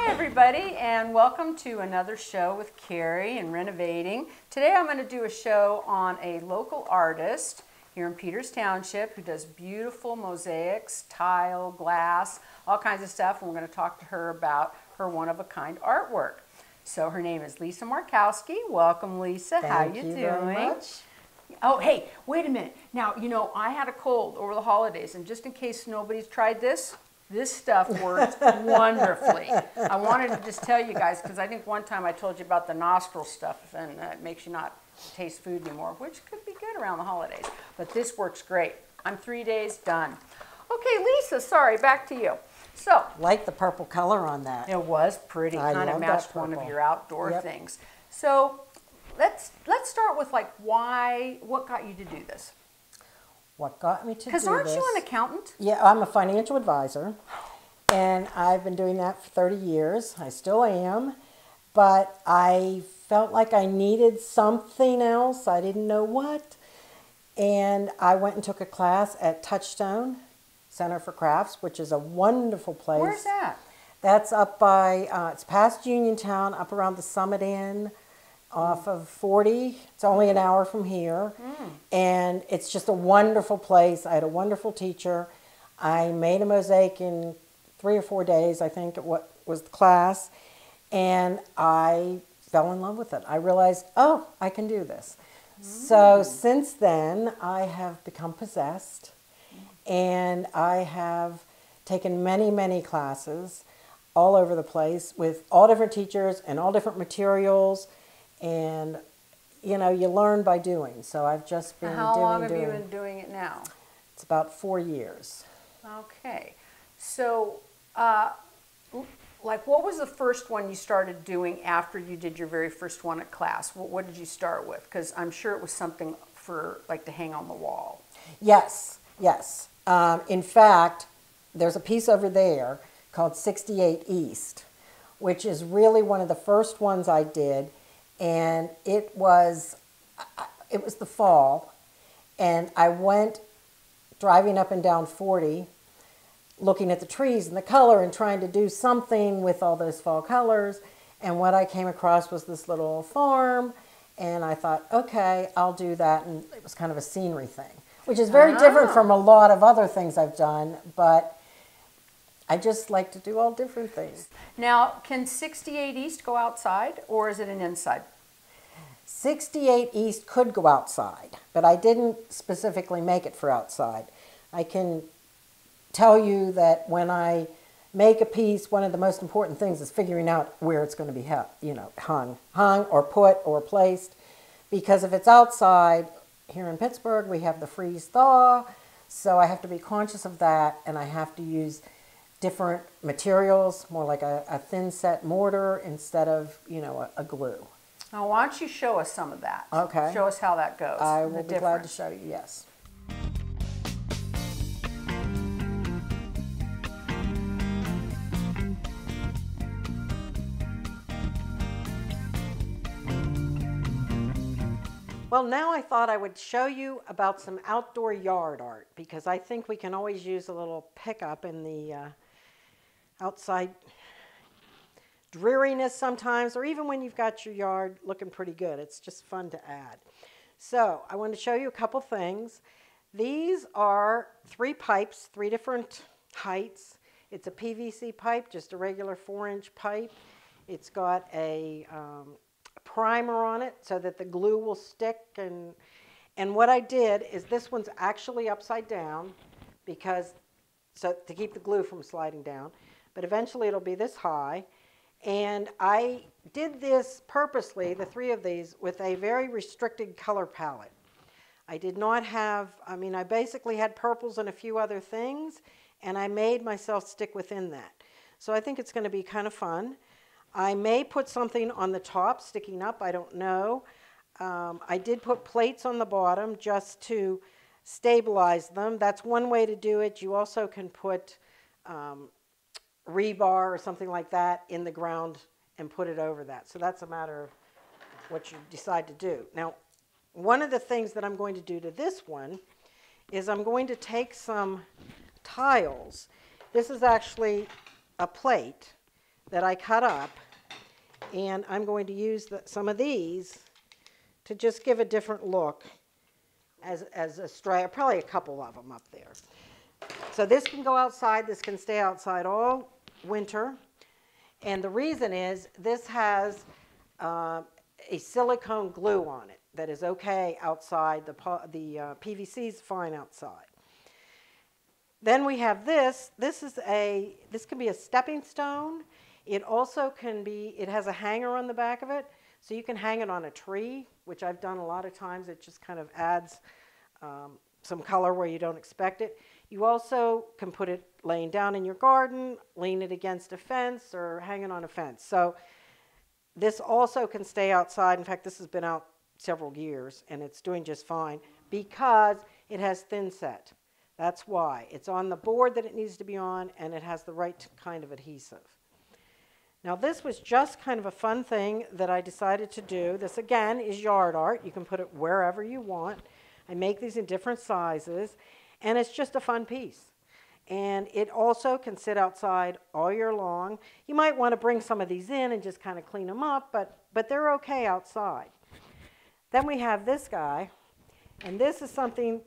everybody, and welcome to another show with Kerri and Renovating. Today I'm going to do a show on a local artist here in Peters Township who does beautiful mosaics, tile, glass, all kinds of stuff. And we're going to talk to her about her one-of-a-kind artwork. So her name is Lisa Markowski. Welcome, Lisa. How you doing? Very much. Oh, hey, wait a minute. Now, you know, I had a cold over the holidays, and just in case nobody's tried this stuff works wonderfully. I wanted to just tell you guys, because I think one time I told you about the nostril stuff, and it makes you not taste food anymore, which could be good around the holidays. But this works great. I'm 3 days done. Okay, Lisa, sorry, back to you. So, like the purple color on that. It was pretty. Kind of matched one of your outdoor things. So, let's start with like what got you to do this? What got me to do this? Because aren't you an accountant? Yeah, I'm a financial advisor, and I've been doing that for 30 years. I still am, but I felt like I needed something else. I didn't know what, and I went and took a class at Touchstone Center for Crafts, which is a wonderful place. Where's that? That's up by, it's past Uniontown, up around the Summit Inn, off of 40. It's only an hour from here. And it's just a wonderful place. I had a wonderful teacher. I made a mosaic in 3 or 4 days, I think, what was the class. And I fell in love with it. I realized, oh, I can do this. So since then, I have become possessed. And I have taken many, many classes all over the place with all different teachers and all different materials. And, you know, you learn by doing. So I've just been How long have you been doing it now? It's about 4 years. Okay. So, like, what was the first one you started doing after you did your very first one at class? What did you start with? Because I'm sure it was something for, like, to hang on the wall. Yes, yes. In fact, there's a piece over there called 68 East, which is really one of the first ones I did. And it was the fall, and I went driving up and down 40, looking at the trees and the color and trying to do something with all those fall colors. And what I came across was this little farm, and I thought, okay, I'll do that. And it was kind of a scenery thing, which is very different from a lot of other things I've done, but I just like to do all different things. Now, can 68 East go outside, or is it an inside? 68 East could go outside, but I didn't specifically make it for outside. I can tell you that when I make a piece, one of the most important things is figuring out where it's going to be, hung or put or placed. Because if it's outside, here in Pittsburgh, we have the freeze-thaw, so I have to be conscious of that, and I have to use different materials, more like a thin set mortar instead of, a glue. Now, why don't you show us some of that? Okay. Show us how that goes. I will be glad to show you, yes. Well, now I thought I would show you about some outdoor yard art, because I think we can always use a little pickup in the outside dreariness sometimes, or even when you've got your yard looking pretty good. It's just fun to add. So I want to show you a couple things. These are 3 pipes, 3 different heights. It's a PVC pipe, just a regular 4-inch pipe. It's got a primer on it so that the glue will stick, and what I did is this one's actually upside down so to keep the glue from sliding down, but eventually it'll be this high. And I did this purposely, the 3 of these, with a very restricted color palette. I did not have, I basically had purples and a few other things, and I made myself stick within that. So I think it's going to be kind of fun. I may put something on the top sticking up, I don't know. I did put plates on the bottom just to stabilize them. That's one way to do it. You also can put rebar or something like that in the ground and put it over that. So that's a matter of what you decide to do. Now, one of the things that I'm going to do to this one is I'm going to take some tiles. This is actually a plate that I cut up, and I'm going to use some of these to just give a different look as a stray, probably a couple of them up there. So this can go outside, this can stay outside all winter, and the reason is this has a silicone glue on it that is okay outside. The PVC is fine outside. Then we have this. This can be a stepping stone. It also can be, it has a hanger on the back of it, so you can hang it on a tree, which I've done a lot of times. It just kind of adds some color where you don't expect it. You also can put it laying down in your garden, lean it against a fence, or hang it on a fence. So this also can stay outside. In fact, this has been out several years, and it's doing just fine because it has thin set. That's why. It's on the board that it needs to be on, and it has the right kind of adhesive. Now, this was just kind of a fun thing that I decided to do. This, again, is yard art. You can put it wherever you want. I make these in different sizes, and it's just a fun piece. And it also can sit outside all year long. You might want to bring some of these in and just kind of clean them up, but they're okay outside. Then we have this guy, and this is something,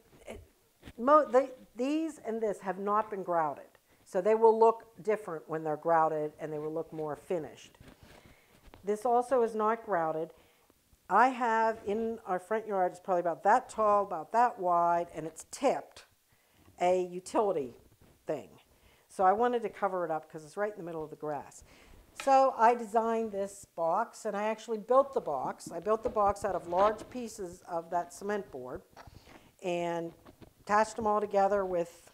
these and this have not been grouted. So they will look different when they're grouted, and they will look more finished. This also is not grouted. I have in our front yard, it's probably about that tall, about that wide, and it's tipped, a utility thing. So I wanted to cover it up because it's right in the middle of the grass. So I designed this box, and I actually built the box. I built the box out of large pieces of that cement board and attached them all together with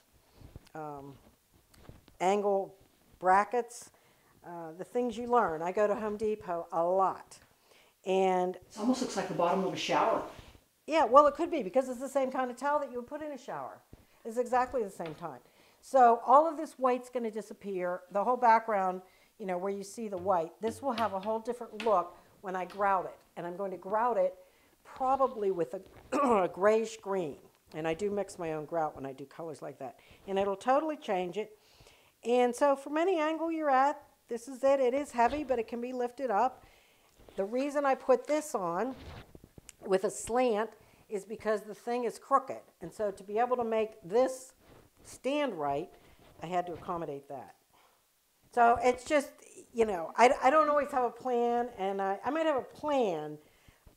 angle brackets, the things you learn. I go to Home Depot a lot. And it almost looks like the bottom of a shower. Yeah, well, it could be because it's the same kind of towel that you would put in a shower. It's exactly the same time. So all of this white's going to disappear. The whole background, you know, where you see the white, this will have a whole different look when I grout it. And I'm going to grout it probably with a grayish green. And I do mix my own grout when I do colors like that. And it'll totally change it. And so from any angle you're at, this is it. It is heavy, but it can be lifted up. The reason I put this on with a slant is because the thing is crooked. And so to be able to make this stand right, I had to accommodate that. So it's just, you know, I don't always have a plan, and I might have a plan,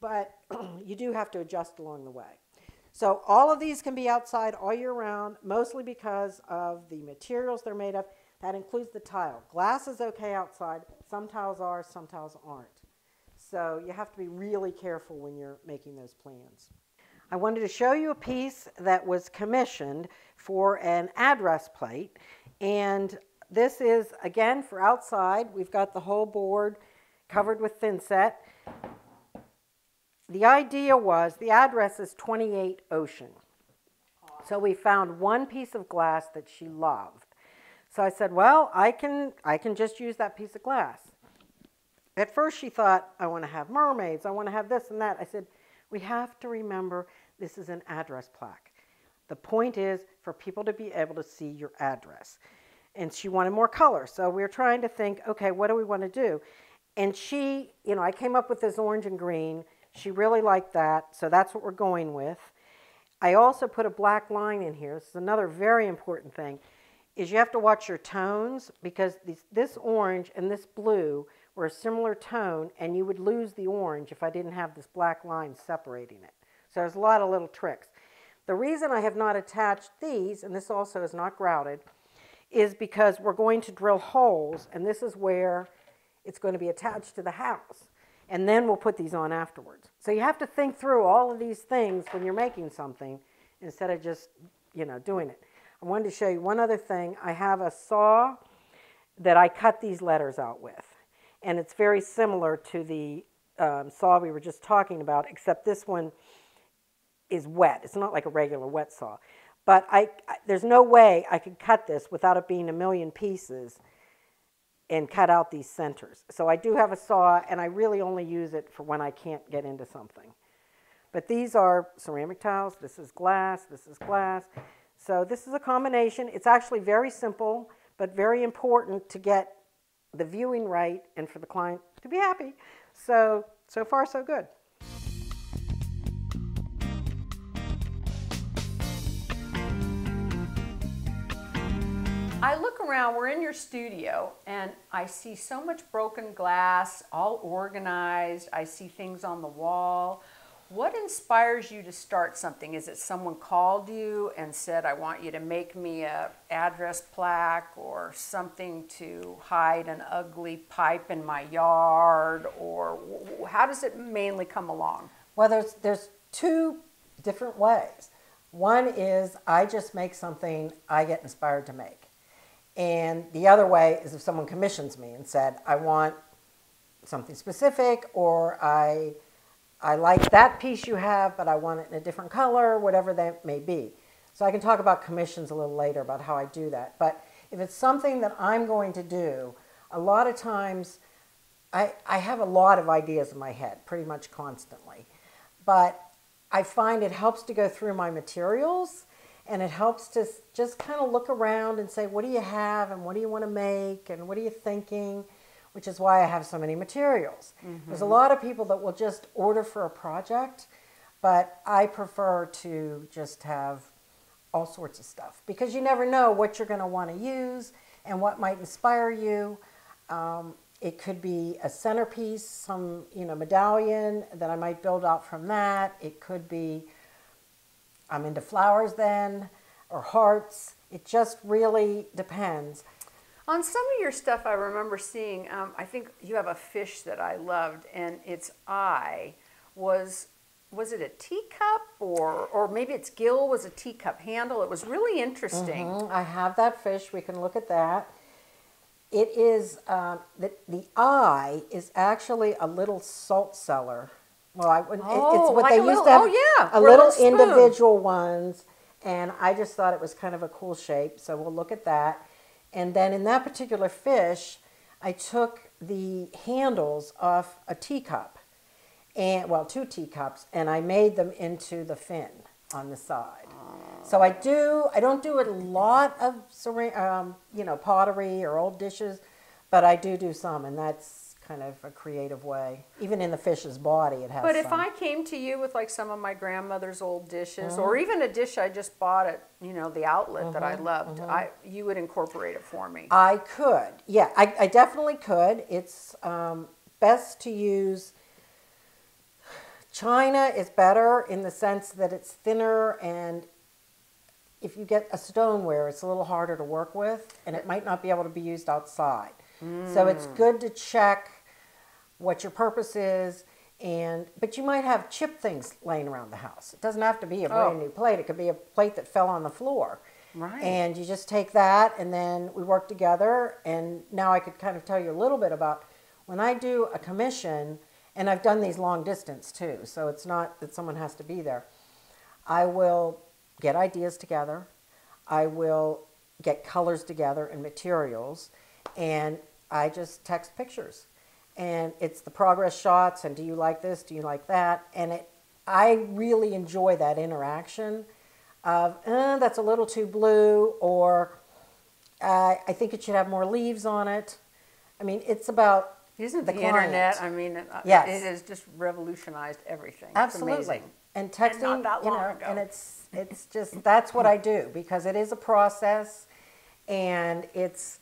but you do have to adjust along the way. So all of these can be outside all year round, mostly because of the materials they're made of. That includes the tile. Glass is okay outside. Some tiles are, some tiles aren't. So you have to be really careful when you're making those plans. I wanted to show you a piece that was commissioned for an address plate. And this is, again, for outside. We've got the whole board covered with thin set. The idea was the address is 28 Ocean. So we found one piece of glass that she loved. So I said, well, I can just use that piece of glass. At first she thought, I want to have mermaids, I want to have this and that. I said, we have to remember this is an address plaque. The point is for people to be able to see your address. And she wanted more color. So we were trying to think, okay, what do we want to do? And she, you know, I came up with this orange and green. She really liked that, so that's what we're going with. I also put a black line in here. This is another very important thing, is you have to watch your tones because this orange and this blue were a similar tone, and you would lose the orange if I didn't have this black line separating it. So there's a lot of little tricks. The reason I have not attached these, and this also is not grouted, is because we're going to drill holes, and this is where it's going to be attached to the house. And then we'll put these on afterwards. So you have to think through all of these things when you're making something instead of just, you know, doing it. I wanted to show you one other thing. I have a saw that I cut these letters out with. And it's very similar to the saw we were just talking about, except this one is wet. It's not like a regular wet saw. But there's no way I could cut this without it being a million pieces and cut out these centers. So I do have a saw, and I really only use it for when I can't get into something. But these are ceramic tiles. This is glass. This is glass. So this is a combination. It's actually very simple, but very important to get the viewing right and for the client to be happy. So far so good. I look around, we're in your studio, and I see so much broken glass, all organized. I see things on the wall. What inspires you to start something? Is it someone called you and said, I want you to make me a address plaque or something to hide an ugly pipe in my yard? Or how does it mainly come along? Well, there's two different ways. One is I just make something I get inspired to make. And the other way is if someone commissions me and said, I want something specific, or I like that piece you have, but I want it in a different color, whatever that may be. So I can talk about commissions a little later about how I do that. But if it's something that I'm going to do, a lot of times I have a lot of ideas in my head, pretty much constantly. But I find it helps to go through my materials, and it helps to just kind of look around and say, what do you have, and what do you want to make, and what are you thinking? Which is why I have so many materials. There's a lot of people that will just order for a project, but I prefer to just have all sorts of stuff, because you never know what you're going to want to use and what might inspire you. It could be a centerpiece, some medallion that I might build out from that. It could be I'm into flowers then, or hearts. It just really depends. On some of your stuff, I remember seeing, I think you have a fish that I loved, and its eye was it a teacup, or maybe its gill was a teacup handle? It was really interesting. I have that fish. We can look at that. It is, the eye is actually a little salt cellar. Well, it's what like they a used little, to have, yeah, a or a little spoon. individual ones, and I just thought it was kind of a cool shape, so we'll look at that. And then in that particular fish, I took the handles off a teacup, two teacups, and I made them into the fin on the side. So I don't do a lot of pottery or old dishes, but I do some, and that's kind of a creative way. Even in the fish's body, it has. But if some. I came to you with like some of my grandmother's old dishes, or even a dish I just bought at the outlet that I loved, you would incorporate it for me. I could, yeah, I definitely could. It's best to use china is better in the sense that it's thinner, and if you get a stoneware, it's a little harder to work with, and it might not be able to be used outside. So it's good to check what your purpose is, but you might have chip things laying around the house. It doesn't have to be a brand new plate. It could be a plate that fell on the floor. Right. And you just take that, and then we work together. And now I could kind of tell you a little bit about when I do a commission, and I've done these long distance too, so it's not that someone has to be there. I will get ideas together. I will get colors together and materials, and I just text pictures. And it's the progress shots, and do you like this, do you like that? And I really enjoy that interaction of, that's a little too blue, or I think it should have more leaves on it. I mean, it's about Isn't the the client. internet, I mean, Yes. it has just revolutionized everything. Absolutely. It's amazing. And texting, And not that long ago. and it's just, that's what I do, because it is a process, and it's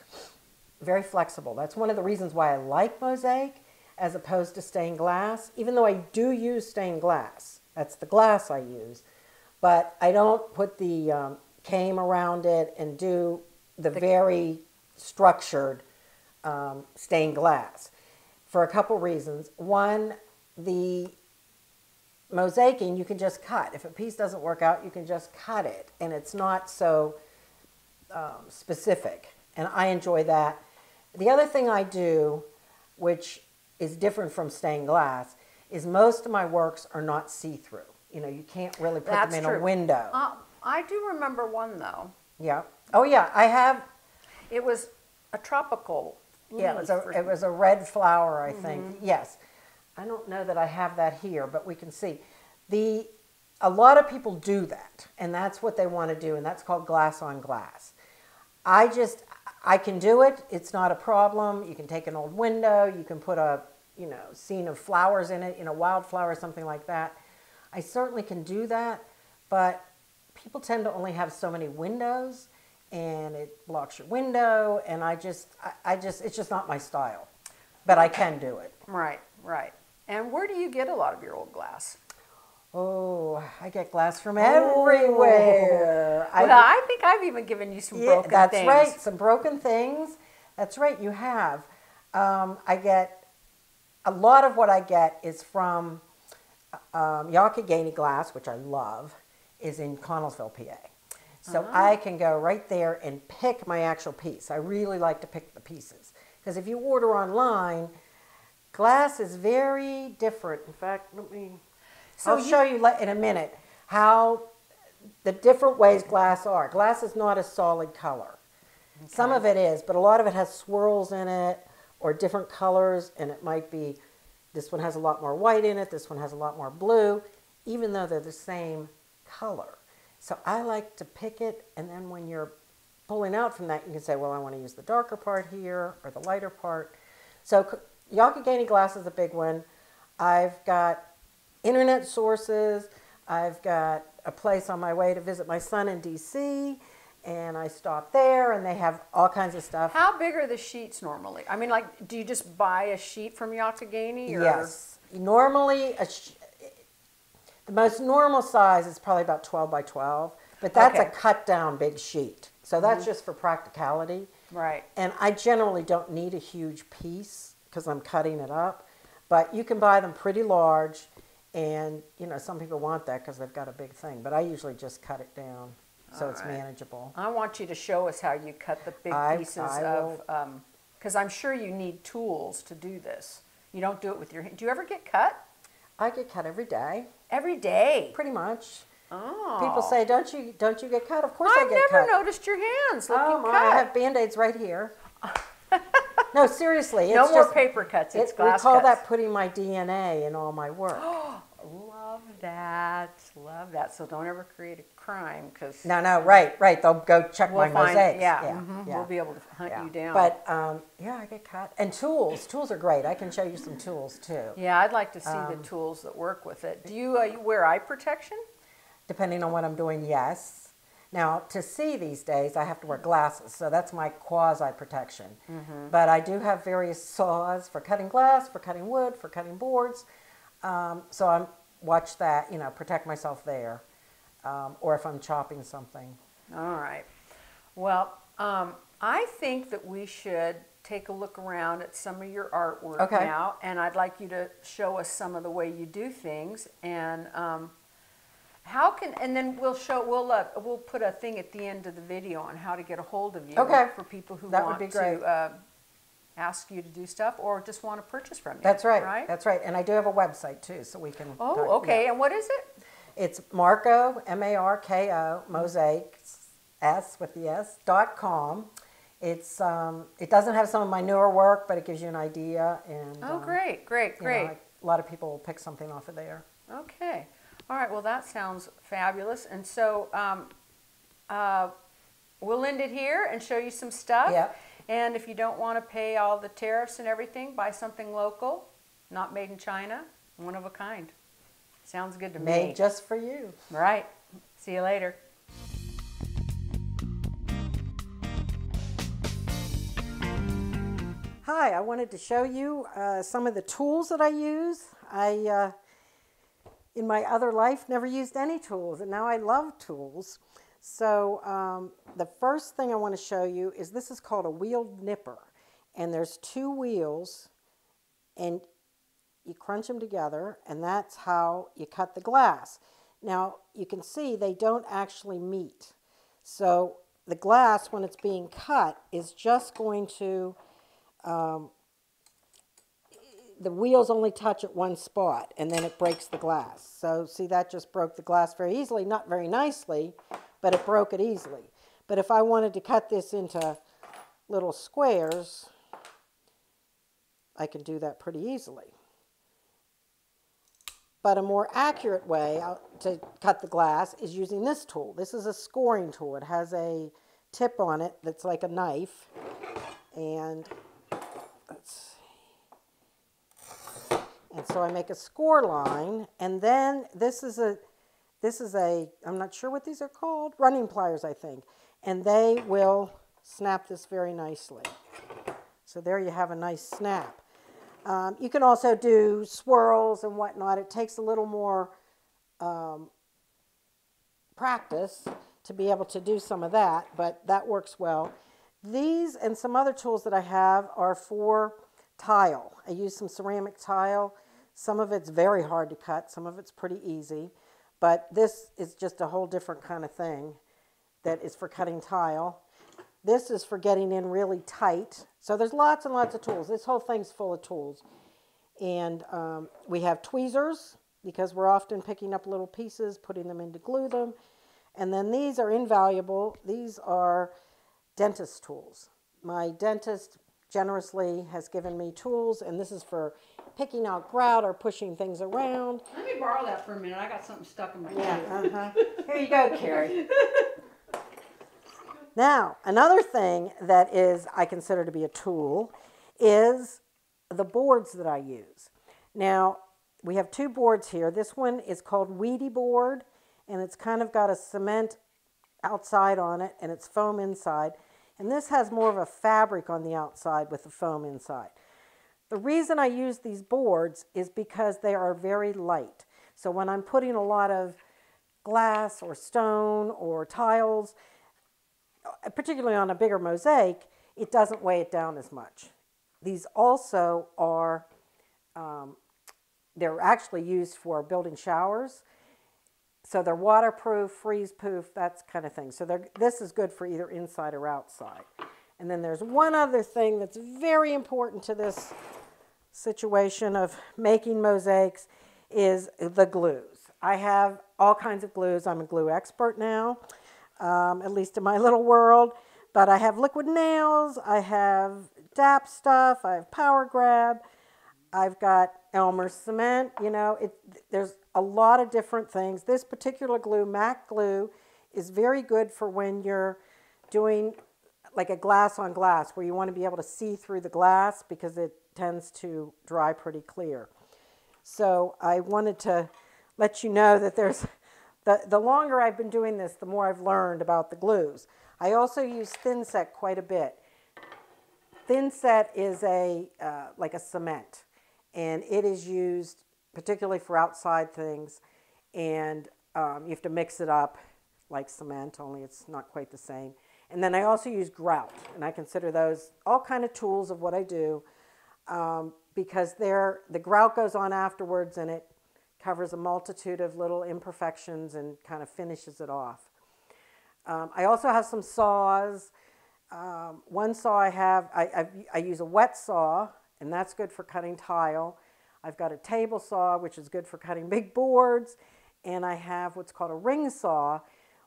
very flexible. That's one of the reasons why I like mosaic as opposed to stained glass, even though I do use stained glass. That's the glass I use. But I don't put the cane around it and do the very structured stained glass for a couple reasons. One, the mosaicing you can just cut. If a piece doesn't work out, you can just cut it, and it's not so specific, and I enjoy that. The other thing I do, which is different from stained glass, is most of my works are not see-through. You can't really put them in a window. I do remember one though. Yeah. Oh yeah, I have. It was a tropical leaf. Yeah, it was a red flower, I think. Yes. I don't know that I have that here, but we can see. A lot of people do that, and that's what they want to do, and that's called glass on glass. I can do it. It's not a problem. You can take an old window. You can put a, scene of flowers in it, wildflowers, something like that. I certainly can do that, but people tend to only have so many windows, and it blocks your window, and it's just not my style. But I can do it. Right, right. And where do you get a lot of your old glass? Oh, I get glass from everywhere. Well, I think I've even given you some broken things. That's right, some broken things. That's right, you have. I get, a lot of what I get is from Youghiogheny glass, which I love, is in Connellsville, PA. So I can go right there and pick my actual piece. I really like to pick the pieces. Because if you order online, glass is very different. In fact, I'll show you in a minute how the different ways glass are. Glass is not a solid color. Okay. Some of it is, but a lot of it has swirls in it or different colors, and it might be, this one has a lot more white in it, this one has a lot more blue, even though they're the same color. So I like to pick it, and then when you're pulling out from that, you can say, well, I want to use the darker part here or the lighter part. So Youghiogheny glass is a big one. I've got internet sources. I've got a place on my way to visit my son in DC, and I stop there, and they have all kinds of stuff. How big are the sheets normally? I mean, like, do you just buy a sheet from Youghiogheny? Yes. Normally, the most normal size is probably about 12 by 12, but that's a cut down big sheet. So that's just for practicality. Right. And I generally don't need a huge piece because I'm cutting it up, but you can buy them pretty large, and some people want that because they've got a big thing, but I usually just cut it down so it's manageable. I want you to show us how you cut the big pieces because I'm sure you need tools to do this. You don't do it with your hand. Do you ever get cut? I get cut every day. Every day? Pretty much. Oh. People say, don't you get cut? Of course I get cut. I've never noticed your hands looking cut. I have Band-Aids right here. No, seriously. No more paper cuts. It's glass cuts. We call that putting my DNA in all my work. Love that. Love that. So don't ever create a crime because... No, right. They'll go check my mosaics. Yeah. We'll be able to hunt you down. But, I get cut. And tools. Tools are great. I can show you some tools, too. Yeah, I'd like to see the tools that work with it. Do you wear eye protection? Depending on what I'm doing, yes. Now, to see these days, I have to wear glasses, so that's my quasi-protection. But I do have various saws for cutting glass, for cutting wood, for cutting boards. So I watch that, protect myself there, or if I'm chopping something. All right. Well, I think that we should take a look around at some of your artwork now, and I'd like you to show us some of the way you do things, and and then we'll put a thing at the end of the video on how to get a hold of you for people who want to ask you to do stuff or just want to purchase from you. That's right. That's right. And I do have a website too, so we can. Oh, okay. And what is it? It's Marko, Marko, Mosaics, .com. It's it doesn't have some of my newer work, but it gives you an idea. And great. A lot of people will pick something off of there. Okay. All right, well, that sounds fabulous. And so we'll end it here and show you some stuff. Yep. And if you don't want to pay all the tariffs and everything, buy something local, not made in China, one of a kind. Sounds good to me. Made just for you. Right. See you later. Hi, I wanted to show you some of the tools that I use. In my other life, never used any tools, and now I love tools. So the first thing I want to show you is this is called a wheeled nipper. And there's two wheels, and you crunch them together, and that's how you cut the glass. Now, you can see they don't actually meet. So the glass, when it's being cut, is just going to... the wheels only touch at one spot, and then it breaks the glass. So see, that just broke the glass very easily, not very nicely, but it broke it easily. But if I wanted to cut this into little squares, I can do that pretty easily. But a more accurate way to cut the glass is using this tool. This is a scoring tool. It has a tip on it that's like a knife, And let's see. And so I make a score line, and then this is a, I'm not sure what these are called, running pliers, I think. And they will snap this very nicely. So there you have a nice snap. You can also do swirls and whatnot. It takes a little more practice to be able to do some of that, but that works well. These and some other tools that I have are for tile. I use some ceramic tile. Some of it's very hard to cut, some of it's pretty easy, but this is just a whole different kind of thing that is for cutting tile. This is for getting in really tight. So there's lots and lots of tools. This whole thing's full of tools. And we have tweezers, because we're often picking up little pieces, putting them in to glue them. And then these are invaluable. These are dentist tools. My dentist generously has given me tools, and this is for picking out grout or pushing things around. Let me borrow that for a minute. I got something stuck in my Yeah, teeth. Here you go, Kerri. Now, another thing that I consider to be a tool is the boards that I use. Now, we have two boards here. This one is called Weedy board, and it's kind of got a cement outside on it, and it's foam inside. And this has more of a fabric on the outside with the foam inside. The reason I use these boards is because they are very light. So when I'm putting a lot of glass or stone or tiles, particularly on a bigger mosaic, it doesn't weigh it down as much. These also are, they're actually used for building showers. So they're waterproof, freeze-proof, that kind of thing. So this is good for either inside or outside. And then there's one other thing that's very important to this situation of making mosaics is the glues. I have all kinds of glues. I'm a glue expert now, at least in my little world. But I have liquid nails, I have DAP stuff, I have Power Grab, I've got Elmer's cement. You know, there's a lot of different things. This particular glue, MAC glue, is very good for when you're doing like a glass on glass, where you want to be able to see through the glass because it tends to dry pretty clear. So I wanted to let you know that there's, the longer I've been doing this, the more I've learned about the glues. I also use thin set quite a bit. Thin set is like a cement, and it is used particularly for outside things, and you have to mix it up like cement, only it's not quite the same. And then I also use grout, and I consider those all kind of tools of what I do, because the grout goes on afterwards, and it covers a multitude of little imperfections and kind of finishes it off. I also have some saws. One saw I have, I use a wet saw, and that's good for cutting tile. I've got a table saw, which is good for cutting big boards, and I have what's called a ring saw,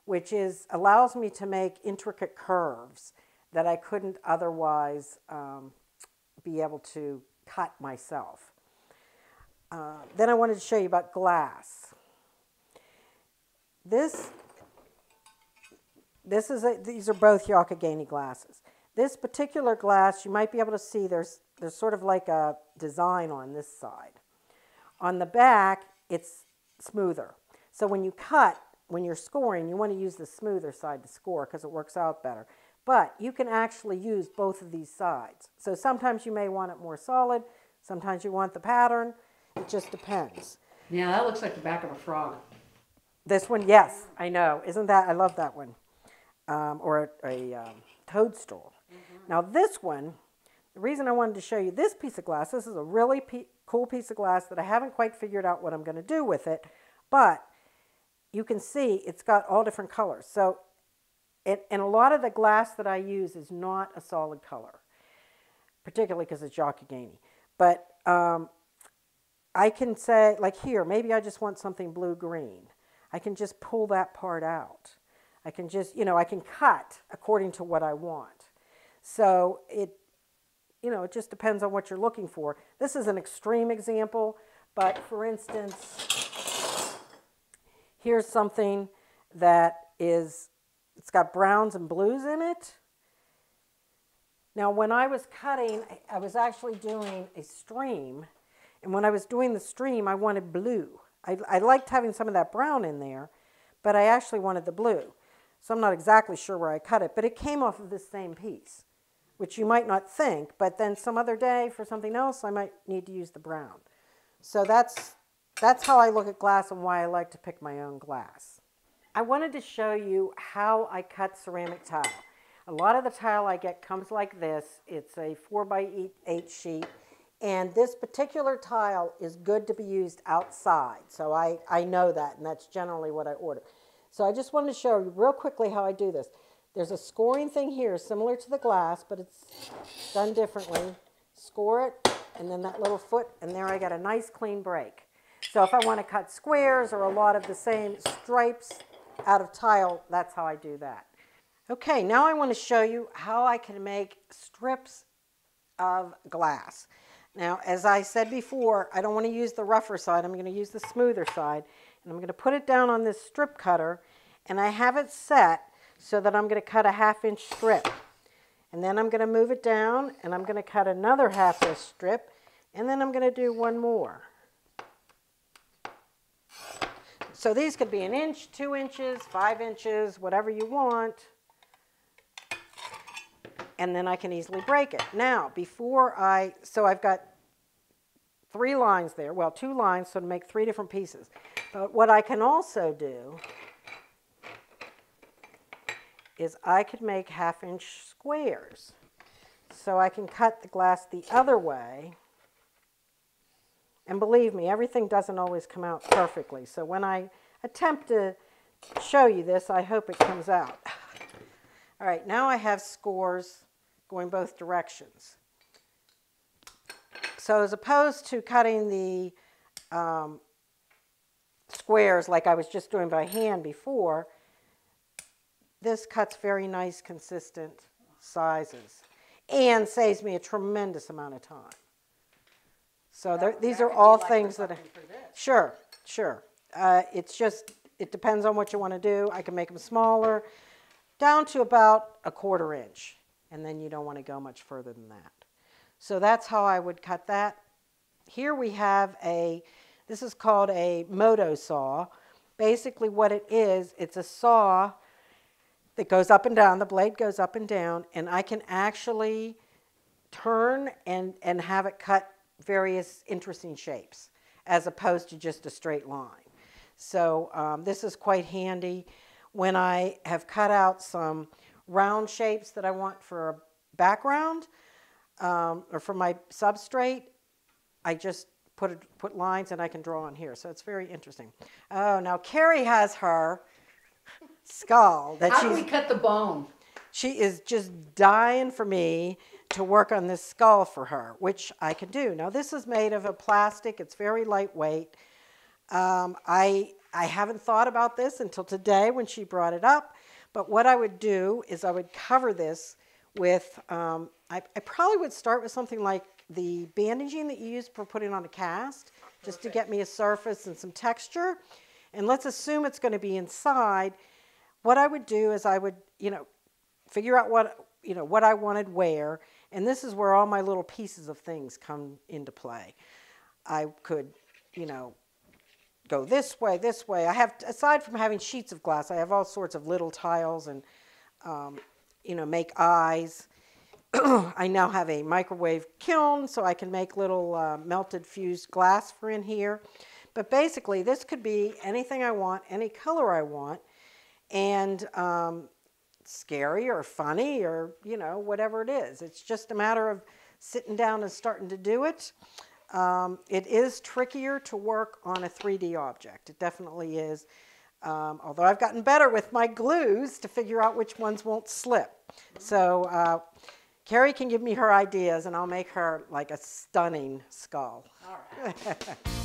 which allows me to make intricate curves that I couldn't otherwise be able to cut myself. Then I wanted to show you about glass. These are both Yakagani glasses. This particular glass, you might be able to see there's sort of like a design on this side. On the back, it's smoother. So when you cut, when you're scoring, you want to use the smoother side to score because it works out better. But you can actually use both of these sides. So sometimes you may want it more solid, sometimes you want the pattern. It just depends. Yeah, that looks like the back of a frog. This one, yes, I know. Isn't that, I love that one. Or a toadstool. Now this one, the reason I wanted to show you this piece of glass, this is a really cool piece of glass that I haven't quite figured out what I'm going to do with it, but you can see it's got all different colors. So, and a lot of the glass that I use is not a solid color, particularly because it's Yakagani. But I can say, like here, maybe I just want something blue-green. I can just pull that part out. I can just, I can cut according to what I want. So it just depends on what you're looking for. This is an extreme example, but for instance, here's something that it's got browns and blues in it. Now when I was cutting, I was actually doing a stream, and when I was doing the stream, I wanted blue. I liked having some of that brown in there, but I actually wanted the blue. So I'm not exactly sure where I cut it, but it came off of this same piece, which you might not think, but then some other day for something else, I might need to use the brown. So that's how I look at glass and why I like to pick my own glass. I wanted to show you how I cut ceramic tile. A lot of the tile I get comes like this. It's a 4x8 sheet, and this particular tile is good to be used outside. So I know that, and that's generally what I order. So I just wanted to show you real quickly how I do this. There's a scoring thing here similar to the glass, but it's done differently. Score it, and then that little foot, and there I got a nice clean break. So if I want to cut squares or a lot of the same stripes out of tile, that's how I do that. Okay, now I want to show you how I can make strips of glass. Now, as I said before, I don't want to use the rougher side. I'm going to use the smoother side. And I'm going to put it down on this strip cutter, and I have it set so that I'm going to cut a 1/2 inch strip. And then I'm going to move it down, and I'm going to cut another 1/2 inch strip, and then I'm going to do one more. So these could be 1 inch, 2 inches, 5 inches, whatever you want. And then I can easily break it. Now, so I've got 3 lines there, well, 2 lines, so to make 3 different pieces. But what I can also do is I could make 1/2 inch squares. So I can cut the glass the other way. And believe me, everything doesn't always come out perfectly. So when I attempt to show you this, I hope it comes out. All right, now I have scores going both directions. So as opposed to cutting the squares like I was just doing by hand before, this cuts very nice, consistent sizes and saves me a tremendous amount of time. So these are all things that sure. It depends on what you want to do. I can make them smaller, down to about a 1/4 inch, and then you don't want to go much further than that. So that's how I would cut that. Here we have this is called a moto saw. Basically what it is, it's a saw that goes up and down, the blade goes up and down, and I can actually turn and have it cut various interesting shapes as opposed to just a straight line. So this is quite handy when I have cut out some round shapes that I want for a background or for my substrate. I just put lines and I can draw on here. So it's very interesting. Oh, now Kerri has her skull. How do we cut the bone? She is just dying for me to work on this skull for her, which I can do. Now this is made of a plastic. It's very lightweight. I haven't thought about this until today when she brought it up, but what I would do is I would cover this with, I probably would start with something like the bandaging that you use for putting on a cast, just to get me a surface and some texture. And let's assume it's going to be inside. What I would do is I would, figure out what I wanted where, and this is where all my little pieces of things come into play. I could, go this way. I have, aside from having sheets of glass, I have all sorts of little tiles and, make eyes. I now have a microwave kiln, so I can make little melted fused glass for in here. But basically, this could be anything I want, any color I want, and scary or funny or, whatever it is. It's just a matter of sitting down and starting to do it. It is trickier to work on a 3D object. It definitely is. Although I've gotten better with my glues to figure out which ones won't slip. So Kerri can give me her ideas and I'll make her like a stunning skull. All right.